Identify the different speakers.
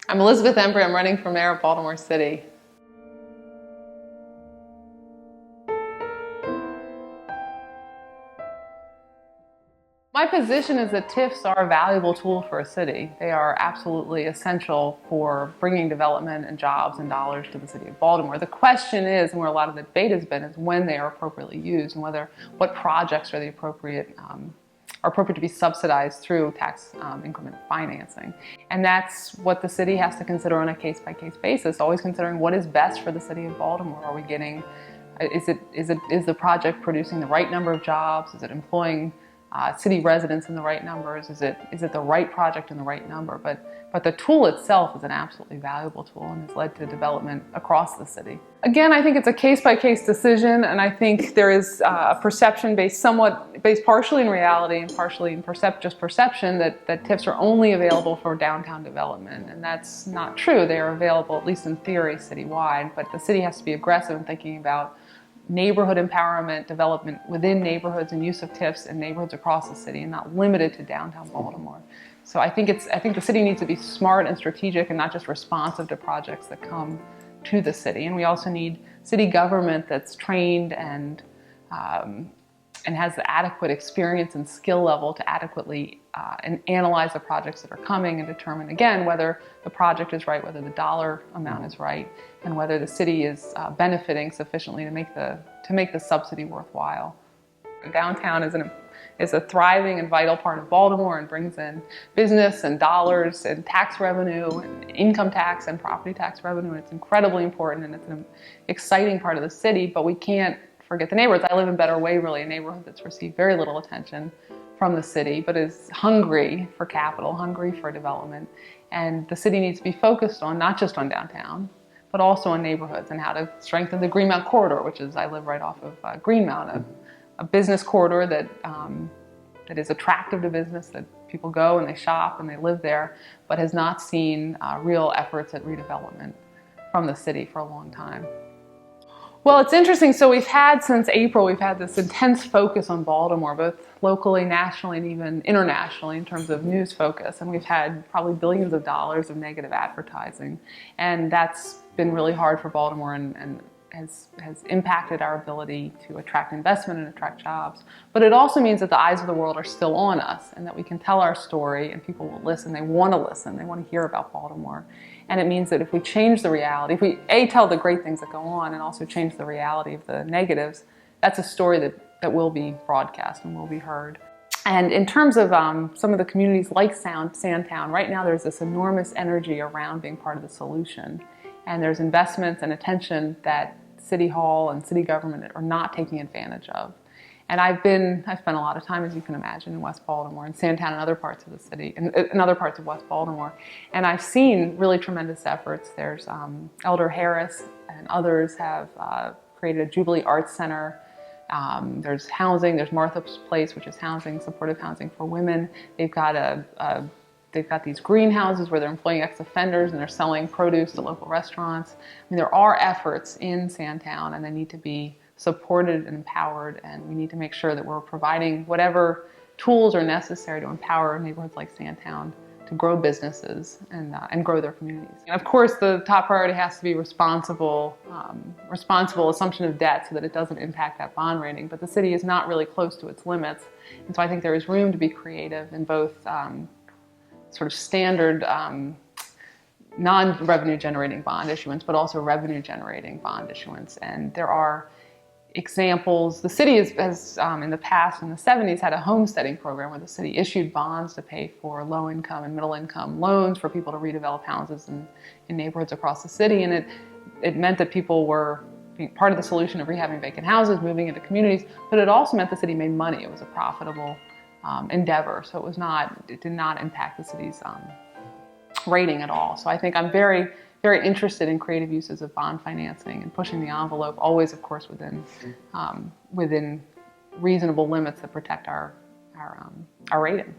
Speaker 1: I'm Elizabeth Embry. I'm running for mayor of Baltimore City. My position is that TIFs are a valuable tool for a city. They are absolutely essential for bringing development and jobs and dollars to the city of Baltimore. The question is, and where a lot of the debate has been, is when they are appropriately used and what projects are the appropriate to be subsidized through tax increment financing. And that's what the city has to consider on a case-by-case basis, always considering what is best for the city of Baltimore. Are we getting, is the project producing the right number of jobs? Is it employing city residents in the right numbers? Is it the right project in the right number? But the tool itself is an absolutely valuable tool and has led to development across the city. Again, I think it's a case-by-case decision, and I think there is a perception based partially in reality and partially in perception that TIFs are only available for downtown development, and that's not true. They are available, at least in theory, citywide, but the city has to be aggressive in thinking about neighborhood empowerment, development within neighborhoods, and use of TIFs in neighborhoods across the city, and not limited to downtown Baltimore. So I think the city needs to be smart and strategic and not just responsive to projects that come to the city. And we also need city government that's trained and has the adequate experience and skill level to adequately and analyze the projects that are coming and determine, again, whether the project is right, whether the dollar amount is right, and whether the city is benefiting sufficiently to make the subsidy worthwhile. Downtown is a thriving and vital part of Baltimore and brings in business and dollars and tax revenue and income tax and property tax revenue. It's incredibly important and it's an exciting part of the city, but we can't forget the neighborhoods. I live in Better Waverly, a neighborhood that's received very little attention from the city, but is hungry for capital, hungry for development. And the city needs to be focused on, not just on downtown, but also on neighborhoods and how to strengthen the Greenmount corridor, which is, I live right off of Greenmount, a business corridor that is attractive to business, that people go and they shop and they live there, but has not seen real efforts at redevelopment from the city for a long time. Well, it's interesting. So since April, we've had this intense focus on Baltimore, both locally, nationally, and even internationally in terms of news focus. And we've had probably billions of dollars of negative advertising. And that's been really hard for Baltimore and has impacted our ability to attract investment and attract jobs. But it also means that the eyes of the world are still on us and that we can tell our story and people will listen. They want to listen. They want to hear about Baltimore. And it means that if we change the reality, if we tell the great things that go on and also change the reality of the negatives, that's a story that will be broadcast and will be heard. And in terms of some of the communities like Sandtown, right now there's this enormous energy around being part of the solution. And there's investments and attention that City Hall and city government are not taking advantage of. And I've spent a lot of time, as you can imagine, in West Baltimore and Sandtown and other parts of the city, and other parts of West Baltimore. And I've seen really tremendous efforts. There's Elder Harris and others have created a Jubilee Arts Center. There's housing. There's Martha's Place, which is housing, supportive housing for women. They've got these greenhouses where they're employing ex-offenders and they're selling produce to local restaurants. I mean, there are efforts in Sandtown and they need to be supported and empowered, and we need to make sure that we're providing whatever tools are necessary to empower neighborhoods like Sandtown to grow businesses and grow their communities. And of course, the top priority has to be responsible assumption of debt so that it doesn't impact that bond rating, but the city is not really close to its limits. And so I think there is room to be creative in both sort of standard non-revenue generating bond issuance, but also revenue generating bond issuance. And there are examples. The city has in the past, in the 70s, had a homesteading program where the city issued bonds to pay for low-income and middle-income loans for people to redevelop houses in neighborhoods across the city. And it meant that people were being part of the solution of rehabbing vacant houses, moving into communities, but it also meant the city made money. It was a profitable endeavor, so it did not impact the city's rating at all. So I think I'm very, very interested in creative uses of bond financing and pushing the envelope, always, of course, within reasonable limits that protect our rating.